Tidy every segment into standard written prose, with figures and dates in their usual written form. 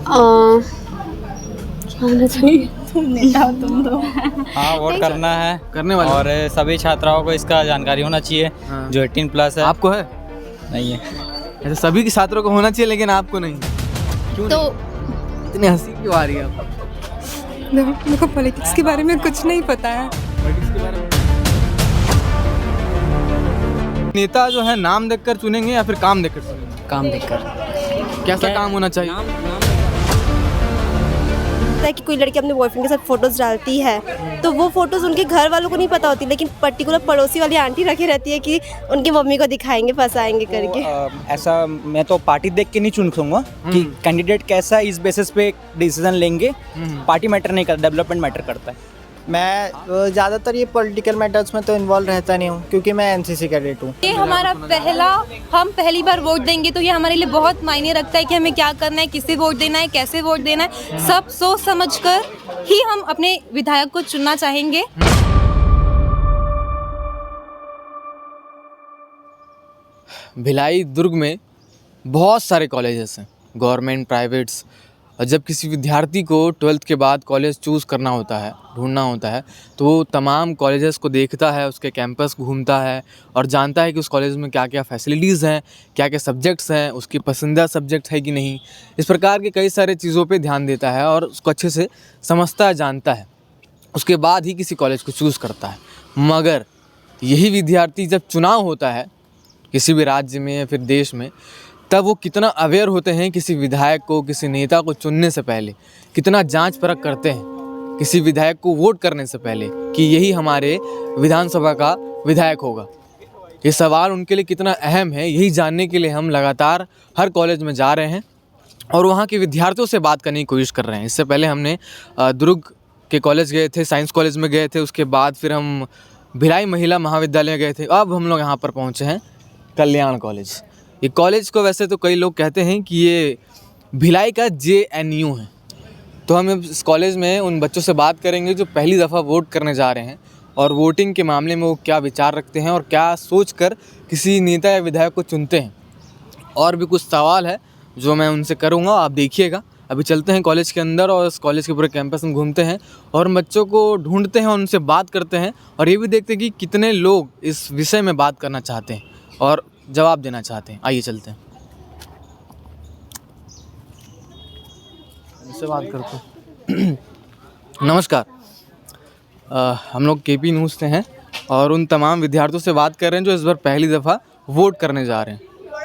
क्या होना चाहिए? तुम नेता हो तुम दो। हाँ, वोट करना है करने वाले और सभी छात्राओं को इसका जानकारी होना चाहिए हाँ। जो 18+ है। आपको है? नहीं है। ऐसे सभी के छात्रों को होना चाहिए लेकिन आपको नहीं, क्यों तो नहीं? इतनी हंसी क्यों आ रही है आपको? मेरे को पॉलिटिक्स के बारे में कुछ नहीं पता है। पॉलिटिक्स के बारे में नेता जो है नाम देखकर चुनेंगे या फिर काम देखकर चुनेंगे? काम देखकर। कैसा काम होना चाहिए? है कि कोई लड़की अपने बॉयफ्रेंड के साथ फोटोज डालती है तो वो फोटोज उनके घर वालों को नहीं पता होती, लेकिन पर्टिकुलर पड़ोसी वाली आंटी रखी रहती है कि उनकी मम्मी को दिखाएंगे फंसाएंगे करके। ऐसा मैं तो पार्टी देख के नहीं चुनूंगा कि कैंडिडेट कैसा इस बेसिस पे डिसीजन लेंगे। पार्टी मैटर नहीं करता, डेवलपमेंट मैटर करता है। मैं ज़्यादातर ये पॉलिटिकल मैटर्स में तो इन्वॉल्व रहता नहीं हूँ क्योंकि मैं एनसीसी कैडेट हूँ। ये हमारा हम पहली बार वोट देंगे तो ये हमारे लिए बहुत मायने रखता है कि हमें क्या करना है, किसे वोट देना है, कैसे वोट देना है, सब सोच समझ कर ही हम अपने विधायक को चुनना चाहेंगे। भिलाई दुर्ग में बहुत सारे कॉलेजेस हैं, गवर्नमेंट, प्राइवेट्स। और जब किसी विद्यार्थी को 12th के बाद कॉलेज चूज़ करना होता है, ढूंढना होता है, तो वो तमाम कॉलेजेस को देखता है, उसके कैंपस घूमता है और जानता है कि उस कॉलेज में क्या क्या फैसिलिटीज़ हैं, क्या क्या सब्जेक्ट्स हैं, उसकी पसंदीदा सब्जेक्ट है कि नहीं। इस प्रकार के कई सारे चीज़ों पे ध्यान देता है और उसको अच्छे से समझता है, जानता है। उसके बाद ही किसी कॉलेज को चूज़ करता है। मगर यही विद्यार्थी जब चुनाव होता है किसी भी राज्य में या फिर देश में, तब वो कितना अवेयर होते हैं किसी विधायक को, किसी नेता को चुनने से पहले, कितना जांच परख करते हैं किसी विधायक को वोट करने से पहले कि यही हमारे विधानसभा का विधायक होगा। ये सवाल उनके लिए कितना अहम है, यही जानने के लिए हम लगातार हर कॉलेज में जा रहे हैं और वहाँ के विद्यार्थियों से बात करने की कोशिश कर रहे हैं। इससे पहले हमने दुर्ग के कॉलेज गए थे, साइंस कॉलेज में गए थे, उसके बाद फिर हम भिलाई महिला महाविद्यालय में गए थे। अब हम लोग यहाँ पर पहुँचे हैं कल्याण कॉलेज। ये कॉलेज को वैसे तो कई लोग कहते हैं कि ये भिलाई का JNU है। तो हम इस कॉलेज में उन बच्चों से बात करेंगे जो पहली दफ़ा वोट करने जा रहे हैं और वोटिंग के मामले में वो क्या विचार रखते हैं और क्या सोचकर किसी नेता या विधायक को चुनते हैं। और भी कुछ सवाल है जो मैं उनसे करूँगा, आप देखिएगा। अभी चलते हैं कॉलेज के अंदर और इस कॉलेज के पूरे कैंपस में घूमते हैं और बच्चों को ढूंढते हैं और उनसे बात करते हैं और ये भी देखते हैं कि कितने लोग इस विषय में बात करना चाहते हैं और जवाब देना चाहते हैं। आइए चलते हैं, इनसे बात करते हैं। नमस्कार, हम लोग KP न्यूज़ से हैं और उन तमाम विद्यार्थियों से बात कर रहे हैं जो इस बार पहली दफ़ा वोट करने जा रहे हैं।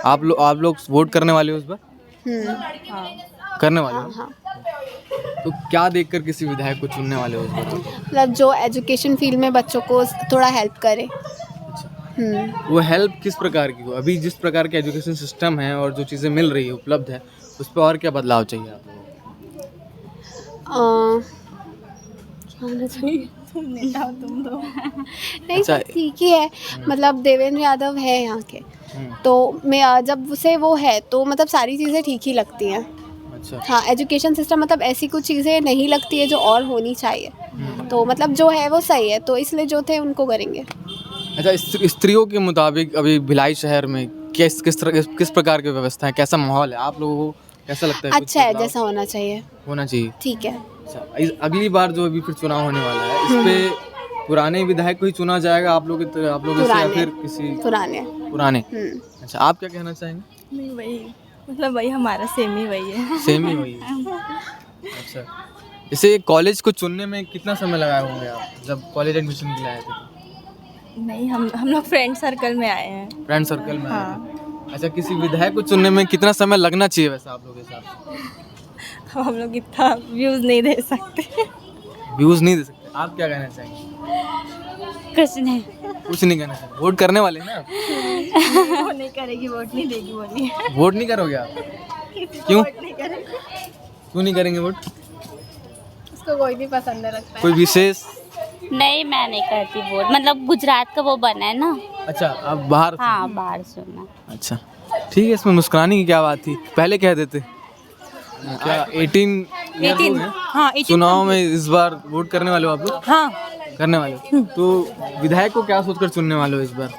आप लोग वोट करने वाले हो इस बार? करने वाले हो? तो क्या देखकर किसी विधायक को चुनने वाले हो इस बार? मतलब जो एजुकेशन फील्ड में बच्चों को थोड़ा हेल्प करे। वो हेल्प किस प्रकार की हो? अभी जिस प्रकार के एजुकेशन सिस्टम है और जो चीज़ें मिल रही है, उपलब्ध है, उस पर और क्या बदलाव चाहिए आप लोगों को? क्या होना चाहिए? तुम नेता हो तुम दो। नहीं, अच्छा। सब ठीक ही है। मतलब देवेंद्र यादव है यहाँ के, तो मैं जब से वो है तो मतलब सारी चीज़ें ठीक ही लगती हैं। अच्छा। हाँ, एजुकेशन सिस्टम मतलब ऐसी कुछ चीज़ें नहीं लगती है जो और होनी चाहिए। तो मतलब जो है वो सही है, तो इसलिए जो थे उनको करेंगे। अच्छा, स्त्रियों के मुताबिक अभी भिलाई शहर में किस प्रकार की व्यवस्था है, कैसा माहौल है, आप लोगों को कैसा लगता है? अच्छा है, जैसा होना चाहिए। होना चाहिए, ठीक है। अच्छा, अगली बार जो अभी फिर चुनाव होने वाला है, इस पे पुराने विधायक को ही चुना जाएगा आप लोग से या फिर किसी पुराने? अच्छा, आप क्या कहना चाहेंगे? नहीं, वही मतलब वही हमारा सेम ही वही है। सेम ही वही है। अच्छा, इसे कॉलेज को चुनने में कितना समय लगाए होंगे आप जब कॉलेज एडमिशन के लिए आए थे? नहीं, हम लोग फ्रेंड सर्कल में आए हैं। फ्रेंड सर्कल में आए थे। अच्छा, किसी विधायक को चुनने में कितना समय लगना चाहिए वैसे आप लोगों के हिसाब से? हम लोग इतना व्यूज़ नहीं दे सकते। व्यूज़ नहीं दे सकते, आप क्या कहना चाहेंगे? कुछ नहीं। कुछ नहीं कहना चाहिए। वोट करने वाले हैं ना आप? वो नहीं करेगी, वोट नहीं देगी बोली। वोट नहीं करोगे आप? क्यों? क्यों नहीं करेंगे वोट? उसको कोई भी पसंद नहीं रखता है। कोई विशेष? नहीं, मैं नहीं करती वोट, मतलब गुजरात का वो बना है ना। अच्छा, आप बाहर से? हाँ, बाहर से ना। अच्छा, ठीक है, इसमें मुस्कुराने की क्या बात थी, पहले कह देते। क्या 18 ईयर्स हो गए? हाँ, चुनाव में इस बार वोट करने वाले हो आप लोग? हाँ। करने वाले हो? तो विधायक को क्या सोचकर चुनने वाले हो इस बार?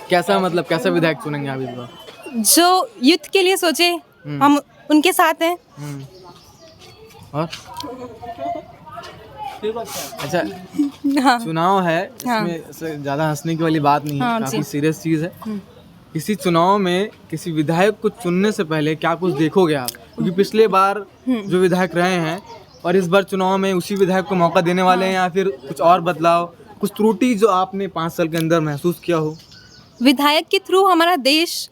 कैसा विधायक चुनेंगे आप इस बार? जो युद्ध के लिए सोचे हम उनके साथ हैं। और अच्छा, हाँ चुनाव है, हाँ। इसमें से ज़्यादा हंसने की वाली बात नहीं है, हाँ, काफ़ी जी। सीरियस चीज़ है। किसी चुनाव में किसी विधायक को चुनने से पहले क्या कुछ देखोगे आप? क्योंकि पिछले बार जो विधायक रहे हैं और इस बार चुनाव में उसी विधायक को मौका देने वाले हैं, या फिर कुछ और बदलाव, कुछ त्रुटि जो आपने 5 साल के अंदर महसूस किया हो? विधायक के थ्रू हमारा देश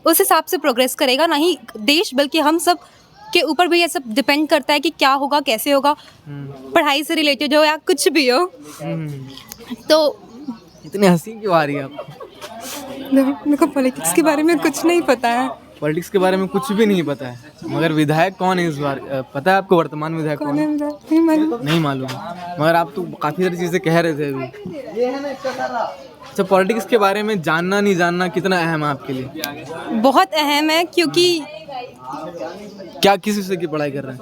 उस हिसाब से प्रोग्रेस करेगा, ना ही देश बल्कि हम सब के ऊपर भी ये सब डिपेंड करता है कि क्या होगा, कैसे होगा, पढ़ाई से रिलेटेड हो या कुछ भी हो। तो इतनी हंसी क्यों आ रही है आपको? मेरे को पॉलिटिक्स के बारे में कुछ नहीं पता है। पॉलिटिक्स के बारे में कुछ भी नहीं पता है, मगर विधायक कौन है इस बार पता है आपको? वर्तमान विधायक कौन है? नहीं मालूम। नहीं मालूम, मगर आप तो काफ़ी सारी चीज़ें कह रहे थे अभी। अच्छा, पॉलिटिक्स के बारे में जानना नहीं जानना कितना अहम है आपके लिए? बहुत अहम है, क्योंकि क्या किस विषय की पढ़ाई कर रहे हैं?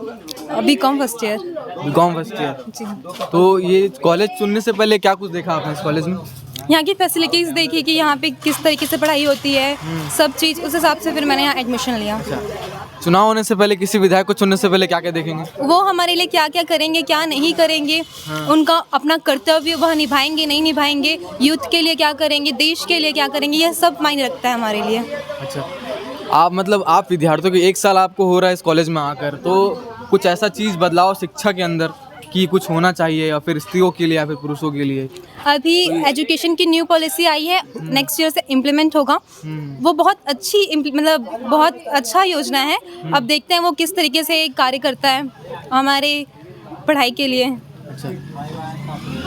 अभी कम first year. BCom first year. जी। तो ये कॉलेज चुनने से पहले क्या कुछ देखा आपने इस कॉलेज में? यहाँ की फैसिलिटीज़ देखी कि यहाँ पे किस तरीके से पढ़ाई होती है, सब चीज़, उस हिसाब से फिर मैंने यहाँ एडमिशन लिया। चुनाव होने से पहले किसी विधायक को चुनने से पहले क्या क्या देखेंगे? वो हमारे लिए क्या क्या करेंगे, क्या नहीं करेंगे, उनका अपना कर्तव्य वह निभाएंगे नहीं निभाएंगे, यूथ के लिए क्या करेंगे, देश के लिए क्या करेंगे, यह सब मायने रखता है हमारे लिए। अच्छा, आप मतलब आप विद्यार्थियों के 1 साल आपको हो रहा है इस कॉलेज में आकर, तो कुछ ऐसा चीज़ बदलाव शिक्षा के अंदर कि कुछ होना चाहिए, या फिर स्त्रियों के लिए या फिर पुरुषों के लिए? अभी एजुकेशन की न्यू पॉलिसी आई है, नेक्स्ट ईयर से इम्प्लीमेंट होगा। वो बहुत अच्छी मतलब बहुत अच्छा योजना है। अब देखते हैं वो किस तरीके से कार्य करता है हमारे पढ़ाई के लिए। अच्छा,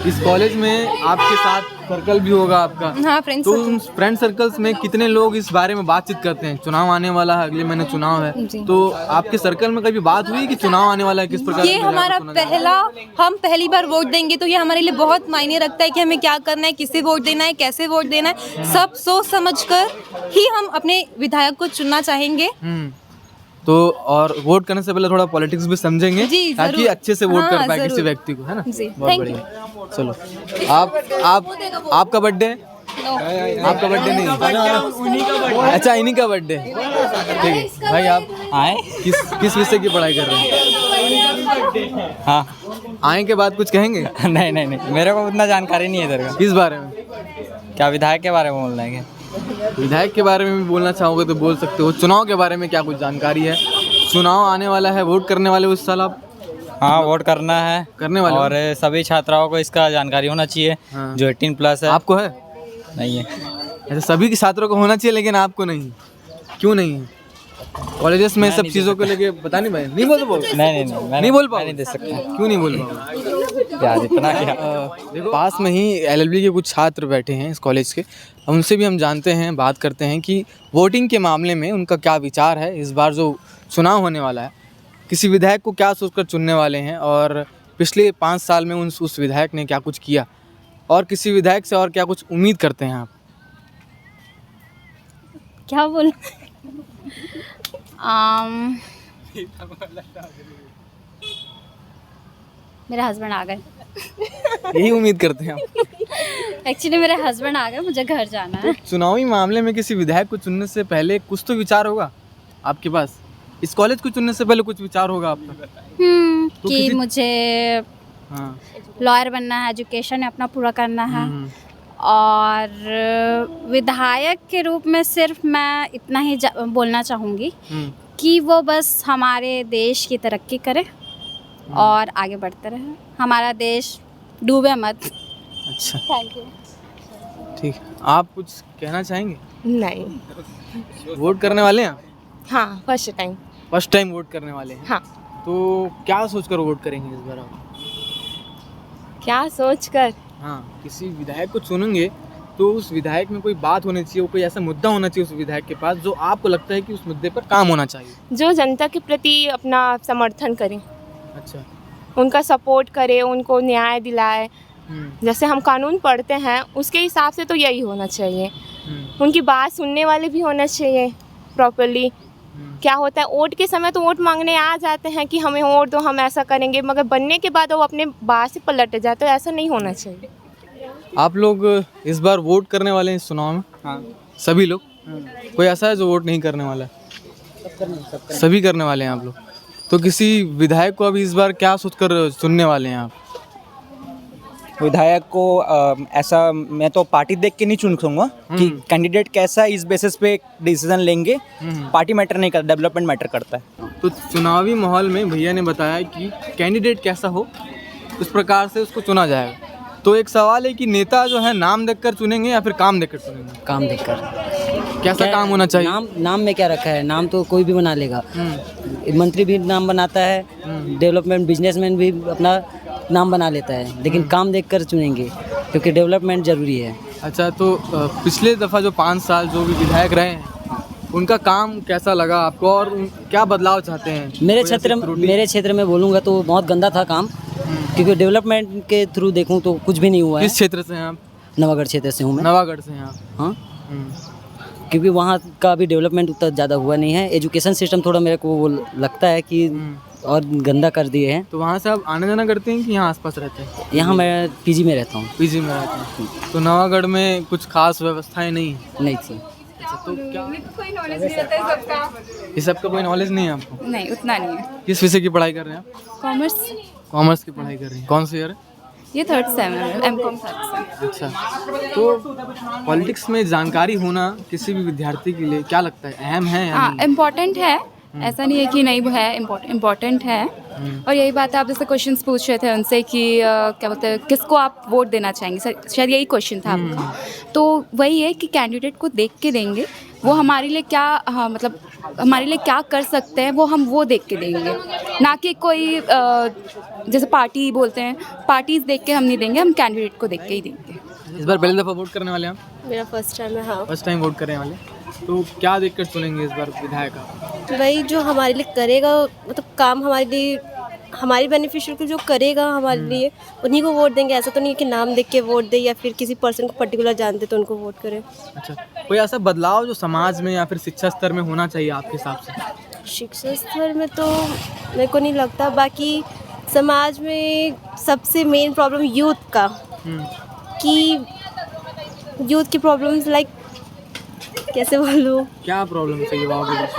इस कॉलेज में आपके साथ सर्कल भी होगा आपका? हाँ, फ्रेंड्स। तो उन फ्रेंड सर्कल्स में कितने लोग इस बारे में बातचीत करते हैं? चुनाव आने वाला है, अगले महीने चुनाव है, जी। तो आपके सर्कल में कभी बात हुई कि चुनाव आने वाला है, किस प्रकार ये से हमारा चुना जाएगा? हम पहली बार वोट देंगे, तो ये हमारे लिए बहुत मायने रखता है कि हमें क्या करना है, किसे वोट देना है, कैसे वोट देना है, सब सोच समझ कर ही हम अपने विधायक को चुनना चाहेंगे। तो और वोट करने से पहले थोड़ा पॉलिटिक्स भी समझेंगे, जी, जरूर। ताकि अच्छे से वोट हाँ, कर पाए किसी जरूर। व्यक्ति को, है ना? जी, बहुत thank बढ़िया। चलो, आपका बर्थडे? आपका बर्थडे नहीं? अच्छा, इन्हीं का बर्थडे। ठीक है भाई, आप आए? किस विषय की पढ़ाई कर रहे हैं? हाँ। आए के बाद कुछ कहेंगे? नहीं नहीं नहीं, मेरे को उतना जानकारी नहीं है इधर का। किस बारे में? क्या विधायक के बारे में बोलना है क्या? विधायक के बारे में भी बोलना चाहोगे तो बोल सकते हो। चुनाव के बारे में क्या कुछ जानकारी है? चुनाव आने वाला है, वोट करने वाले हो इस साल आप? हाँ, वोट करना है, करने वाले हो? और सभी छात्राओं को इसका जानकारी होना चाहिए, हाँ। जो 18+ है। आपको है? नहीं है। ऐसा सभी के छात्रों को होना चाहिए, लेकिन आपको नहीं, क्यों नहीं है? कॉलेजेस में सब चीज़ों को लेके पता नहीं भाई, नहीं बोल पाओ? नहीं, नहीं बोल पाओ? नहीं दे सकता क्यों नहीं बोल पाओ? यार, इतना क्या। देखो, पास में ही LLB के कुछ छात्र बैठे हैं इस कॉलेज के, उनसे भी हम जानते हैं, बात करते हैं कि वोटिंग के मामले में उनका क्या विचार है। इस बार जो चुनाव होने वाला है, किसी विधायक को क्या सोचकर चुनने वाले हैं, और पिछले 5 साल में उस विधायक ने क्या कुछ किया, और किसी विधायक से और क्या कुछ उम्मीद करते हैं आप? क्या बोल मेरे हस्बैंड आ गए। यही उम्मीद करते हैं आप? एक्चुअली मेरे हस्बैंड आ गए, मुझे घर जाना है। चुनावी मामले में किसी विधायक को चुनने से पहले कुछ तो विचार होगा आपके पास? इस कॉलेज को चुनने से पहले कुछ विचार होगा आपका? तो कि किसी- मुझे हाँ। लॉयर बनना है, एजुकेशन अपना पूरा करना है, और विधायक के रूप में सिर्फ मैं इतना ही बोलना चाहूँगी कि वो बस हमारे देश की तरक्की करे और आगे बढ़ते रहे, हमारा देश डूबे मत। अच्छा, थैंक यू। ठीक। आप कुछ कहना चाहेंगे? नहीं। वोट करने वाले हैं आप? हाँ, first time. First time vote करने वाले हैं? हाँ। तो क्या सोचकर वोट करेंगे इस बार आप? क्या सोच कर? हाँ, किसी विधायक को चुनेंगे तो उस विधायक में कोई बात होनी चाहिए, कोई ऐसा मुद्दा होना चाहिए उस विधायक के पास जो आपको लगता है कि उस मुद्दे पर काम होना चाहिए। जो जनता के प्रति अपना समर्थन करे, अच्छा। उनका सपोर्ट करे, उनको न्याय दिलाए। जैसे हम कानून पढ़ते हैं उसके हिसाब से तो यही होना चाहिए। उनकी बात सुनने वाले भी होना चाहिए प्रॉपर्ली। क्या होता है, वोट के समय तो वोट मांगने आ जाते हैं कि हमें वोट दो, हम ऐसा करेंगे, मगर बनने के बाद वो अपने बात से पलट जाते हैं। ऐसा नहीं होना चाहिए। आप लोग इस बार वोट करने वाले हैं इस चुनाव में? हाँ। सभी लोग? कोई ऐसा है जो वोट नहीं करने वाला है? सभी करने वाले हैं आप लोग। तो किसी विधायक को अभी इस बार क्या सोचकर चुनने वाले हैं आप? विधायक को ऐसा मैं तो पार्टी देख के नहीं चुनूंगा कि कैंडिडेट कैसा है इस बेसिस पे डिसीजन लेंगे। पार्टी मैटर नहीं करता, डेवलपमेंट मैटर करता है। तो चुनावी माहौल में भैया ने बताया कि कैंडिडेट कैसा हो उस प्रकार से उसको चुना जाएगा। तो एक सवाल है कि नेता जो है नाम देखकर चुनेंगे या फिर काम देखकर चुनेंगे? काम देखकर। कैसा काम होना चाहिए? नाम में क्या रखा है? नाम तो कोई भी बना लेगा। मंत्री भी नाम बनाता है, डेवलपमेंट बिजनेसमैन भी अपना नाम बना लेता है, लेकिन काम देखकर चुनेंगे क्योंकि डेवलपमेंट ज़रूरी है। अच्छा, तो पिछले दफ़ा जो 5 साल जो भी विधायक रहे हैं उनका काम कैसा लगा आपको और क्या बदलाव चाहते हैं? मेरे क्षेत्र में बोलूँगा तो बहुत गंदा था काम, क्योंकि डेवलपमेंट के थ्रू देखूँ तो कुछ भी नहीं हुआ है। किस क्षेत्र से हैं आप? नवागढ़ क्षेत्र से हूँ मैं। नवागढ़ से हैं आप? हाँ, क्योंकि वहाँ का भी डेवलपमेंट उतना ज़्यादा हुआ नहीं है। एजुकेशन सिस्टम थोड़ा मेरे को वो लगता है कि और गंदा कर दिए हैं। तो वहाँ से आप आना जाना करते हैं कि यहाँ आसपास रहते हैं? यहाँ मैं पीजी में रहता हूँ। पीजी में रहते हैं। तो नवागढ़ में कुछ खास व्यवस्थाएं नहीं नहीं थी। अच्छा, तो क्या ये सब का कोई नॉलेज नहीं है आपको? नहीं, उतना नहीं है। किस विषय की पढ़ाई कर रहे हैं आप? कॉमर्स। कॉमर्स की पढ़ाई कर रही हैं। कौन सा ईयर है? ये 3rd सेम है, M.Com 3rd सेम। अच्छा, तो पॉलिटिक्स में जानकारी होना किसी भी विद्यार्थी के लिए क्या लगता है, अहम है या हाँ, नहीं? इम्पॉर्टेंट है, ऐसा नहीं है कि नहीं है, इम्पॉर्टेंट है। और यही बात है, आप जैसे क्वेश्चंस पूछ रहे थे उनसे कि क्या बोलते हैं, किसको आप वोट देना चाहेंगे, सर शायद यही क्वेश्चन था आपका। तो वही है कि कैंडिडेट को देख के देंगे, वो हमारे लिए क्या मतलब हमारे लिए क्या कर सकते हैं वो देख के देंगे, ना कि कोई जैसे पार्टी बोलते हैं, पार्टीज देख के हम नहीं देंगे, हम कैंडिडेट को देख के ही देंगे। इस बार पहली दफ़ा वोट करने वाले हैं आप? मेरा फर्स्ट टाइम है। हाँ, फर्स्ट टाइम वोट करने वाले, तो क्या देखकर चुनेंगे इस बार विधायक आप? वही जो हमारे लिए करेगा, मतलब काम हमारे लिए, हमारी बेनिफिशियल को जो करेगा हमारे लिए, उन्हीं को वोट देंगे। ऐसा तो नहीं कि नाम देख के वोट दे या फिर किसी पर्सन को पर्टिकुलर जानते तो उनको वोट करें। अच्छा, कोई ऐसा बदलाव जो समाज में या फिर शिक्षा स्तर में होना चाहिए आपके हिसाब से? शिक्षा स्तर में तो मेरे को नहीं लगता। बाकी समाज में सबसे मेन प्रॉब्लम यूथ का, कि यूथ की प्रॉब्लम्स लाइक कैसे बोलूँ, क्या प्रॉब्लम है युवाओं के बीच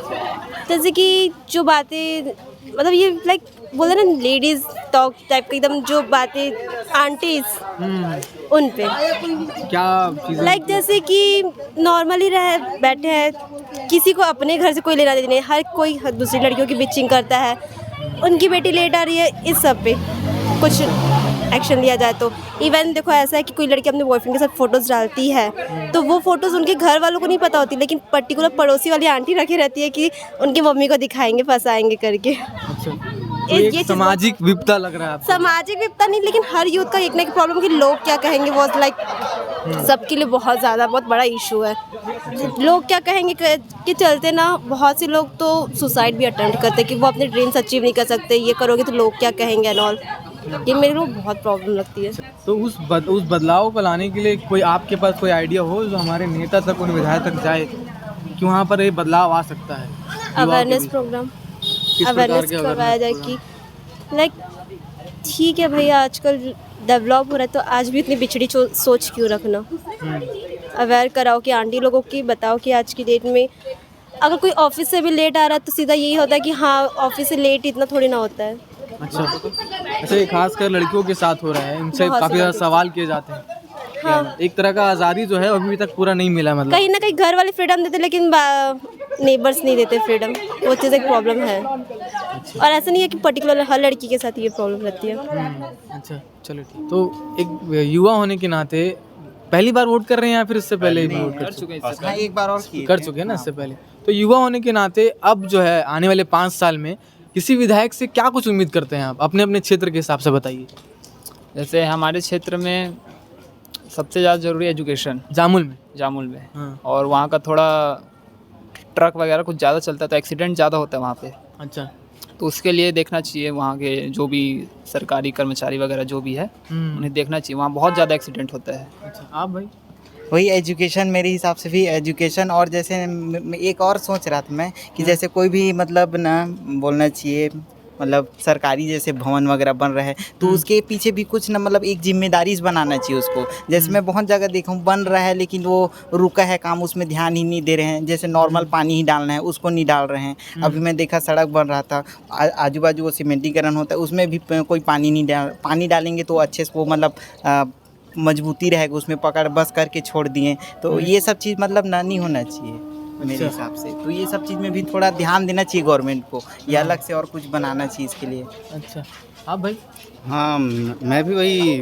में? जैसे कि जो बातें, मतलब ये लाइक बोलते ना लेडीज़ टॉक टाइप की, एकदम जो बातें आंटीज उन पे क्या चीज़ें? लाइक जैसे कि नॉर्मली रह बैठे हैं, किसी को अपने घर से कोई लेना देना नहीं, हर कोई दूसरी लड़कियों की बिचिंग करता है, उनकी बेटी लेट आ रही है, इस सब पे कुछ एक्शन लिया जाए। तो इवन देखो ऐसा है कि कोई लड़की अपने बॉयफ्रेंड के साथ फ़ोटोज़ डालती है तो वो फ़ोटोज़ उनके घर वालों को नहीं पता होती, लेकिन पर्टिकुलर पड़ोसी वाली आंटी रखी रहती है कि उनकी मम्मी को दिखाएंगे, फंसाएंगे करके। अच्छा, तो एक चीज़ सामाजिक विपदा लग रहा है आपको? सामाजिक विपदा नहीं, लेकिन हर यूथ का एक ना एक प्रॉब्लम कि लोग क्या कहेंगे, वो लाइक सबके लिए बहुत बड़ा इशू है। लोग क्या कहेंगे कि चलते ना बहुत से लोग तो सुसाइड भी अटेम्प्ट करते हैं कि वो अपने ड्रीम्स अचीव नहीं कर सकते, ये करोगे तो लोग क्या कहेंगे एंड ऑल। ये मेरे को बहुत प्रॉब्लम लगती है। तो उस बदलाव को लाने के लिए कोई आपके पास कोई आइडिया हो जो हमारे नेता तक, उन विधायक तक जाए कि वहाँ पर ये बदलाव आ सकता है? अवेयरनेस प्रोग्राम, अवेयरनेस करवाया जाए कि लाइक ठीक है भैया, आजकल डेवलप हो रहा है तो आज भी इतनी बिछड़ी सोच क्यों रखना। अवेयर कराओ कि आंटी लोगों की बताओ कि आज की डेट में अगर कोई ऑफिस से भी लेट आ रहा है तो सीधा यही होता है कि हाँ ऑफिस से लेट इतना थोड़ी ना होता है। अच्छा, ये खासकर लड़कियों के साथ हो रहा है, इनसे काफ़ी ज़्यादा सवाल किए जाते हैं। हाँ, एक तरह का आज़ादी जो है अभी तक पूरा नहीं मिला, मतलब कहीं ना कहीं घर वाले फ्रीडम देते लेकिन नेबर्स नहीं देते फ्रीडम, वो चीज़ एक प्रॉब्लम है। और ऐसा नहीं है कि पर्टिकुलर हर लड़की के साथ ये प्रॉब्लम रहती है। अच्छा, चलो ठीक। तो एक युवा होने के नाते पहली बार वोट कर रहे हैं या फिर इससे पहले भी वोट कर चुके हैं? हाँ, एक बार और कर चुके हैं ना इससे पहले। तो युवा होने के नाते अब जो है आने वाले 5 साल में किसी विधायक से क्या कुछ उम्मीद करते हैं आप? अपने अपने क्षेत्र के हिसाब से बताइए। जैसे हमारे क्षेत्र में सबसे ज़्यादा ज़रूरी एजुकेशन जामुल में। हाँ। और वहाँ का थोड़ा ट्रक वगैरह कुछ ज़्यादा चलता है तो एक्सीडेंट ज़्यादा होता है वहाँ पे। अच्छा, तो उसके लिए देखना चाहिए वहाँ के जो भी सरकारी कर्मचारी वगैरह जो भी है उन्हें देखना चाहिए, वहाँ बहुत ज़्यादा एक्सीडेंट होता है। अच्छा, आप भाई? वही एजुकेशन, मेरे हिसाब से भी एजुकेशन। और जैसे एक और सोच रहा था मैं कि जैसे कोई भी मतलब ना बोलना चाहिए, मतलब सरकारी जैसे भवन वगैरह बन रहे हैं, तो उसके पीछे भी कुछ ना मतलब एक जिम्मेदारी बनाना चाहिए उसको। जैसे मैं बहुत जगह देखा हूँ बन रहा है लेकिन वो रुका है काम, उसमें ध्यान ही नहीं दे रहे हैं। जैसे नॉर्मल पानी ही डालना है उसको नहीं डाल रहे हैं। अभी मैं देखा सड़क बन रहा था, आजू बाजू वो सीमेंटीकरण होता है, उसमें भी कोई पानी नहीं पानी डालेंगे तो अच्छे से वो मतलब मजबूती रहेगा, उसमें पकड़ बस करके छोड़ दिए। तो ये सब चीज़ मतलब ना नहीं होना चाहिए मेरे हिसाब से। तो ये सब चीज़ में भी थोड़ा ध्यान देना चाहिए गवर्नमेंट को, ये अलग से और कुछ बनाना चाहिए इसके लिए। अच्छा, आप भाई? हाँ, मैं भी वही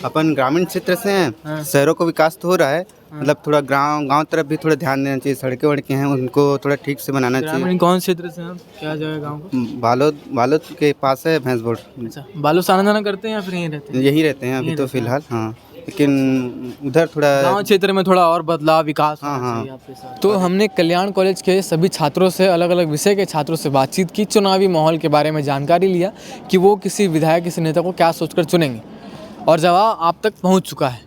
अपन ग्रामीण क्षेत्र से हैं। शहरों को विकास तो हो रहा है, मतलब थोड़ा गांव तरफ भी थोड़ा ध्यान देना चाहिए। सड़कें वड़कें हैं उनको थोड़ा ठीक से बनाना चाहिए। ग्रामीण कौन क्षेत्र से हैं आप? क्या जगह गाँव का? बालोद के पास है भैंसबोट। अच्छा, बालोद आना जाना करते हैं या फिर यहीं रहते हैं? यहीं रहते हैं अभी तो फिलहाल। हाँ, लेकिन उधर थोड़ा गांव क्षेत्र में थोड़ा और बदलाव विकास हाँ, होना चाहिए आपके साथ। तो हमने कल्याण कॉलेज के सभी छात्रों से, अलग अलग विषय के छात्रों से बातचीत की, चुनावी माहौल के बारे में जानकारी लिया कि वो किसी विधायक, किसी नेता को क्या सोचकर चुनेंगे, और जवाब आप तक पहुंच चुका है।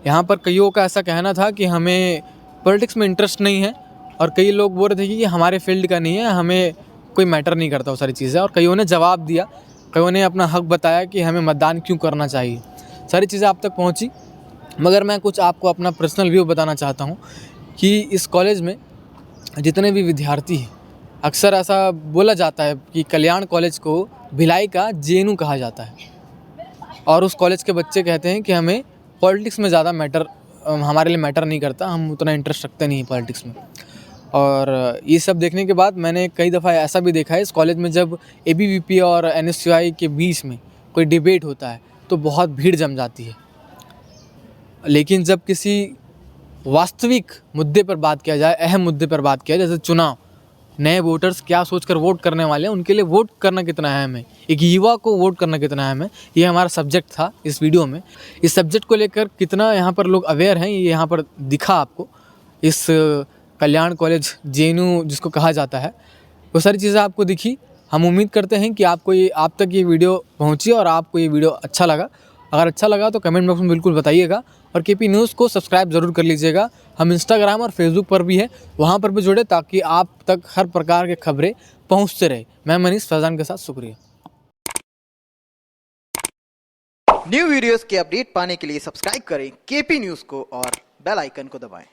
यहाँ पर कईयों का ऐसा कहना था कि हमें पॉलिटिक्स में इंटरेस्ट नहीं है, और कई लोग बोल रहे थे कि हमारे फील्ड का नहीं है, हमें कोई मैटर नहीं करता वो सारी चीज़ें। और कईयों ने जवाब दिया, कईयों ने अपना हक बताया कि हमें मतदान क्यों करना चाहिए। सारी चीज़ें आप तक पहुँची, मगर मैं कुछ आपको अपना पर्सनल व्यू बताना चाहता हूँ कि इस कॉलेज में जितने भी विद्यार्थी हैं, अक्सर ऐसा बोला जाता है कि कल्याण कॉलेज को भिलाई का JNU कहा जाता है, और उस कॉलेज के बच्चे कहते हैं कि हमें पॉलिटिक्स में ज़्यादा हमारे लिए मैटर नहीं करता, हम उतना इंटरेस्ट रखते नहीं हैं पॉलिटिक्स में। और ये सब देखने के बाद मैंने कई दफ़ा ऐसा भी देखा है, इस कॉलेज में जब ABVP और NSUI के बीच में कोई डिबेट होता है तो बहुत भीड़ जम जाती है, लेकिन जब किसी वास्तविक मुद्दे पर बात किया जाए, अहम मुद्दे पर बात किया जाए, जैसे चुनाव, नए वोटर्स क्या सोचकर वोट करने वाले हैं, उनके लिए वोट करना कितना अहम है, एक युवा को वोट करना कितना अहम है, ये हमारा सब्जेक्ट था इस वीडियो में। इस सब्जेक्ट को लेकर कितना यहाँ पर लोग अवेयर हैं, ये यहाँ पर दिखा आपको। इस कल्याण कॉलेज JNU जिसको कहा जाता है, वो सारी चीज़ें आपको दिखी। हम उम्मीद करते हैं कि आप तक ये वीडियो पहुँची और आपको ये वीडियो अच्छा लगा। अगर अच्छा लगा तो कमेंट बॉक्स में बिल्कुल बताइएगा, और KP न्यूज़ को सब्सक्राइब ज़रूर कर लीजिएगा। हम इंस्टाग्राम और फेसबुक पर भी है, वहाँ पर भी जुड़े ताकि आप तक हर प्रकार के खबरें पहुँचते रहे। मैं मनीष फैजान के साथ, शुक्रिया। न्यू वीडियोस के अपडेट पाने के लिए सब्सक्राइब करें KP न्यूज़ को और बेल आइकन को दबाएं।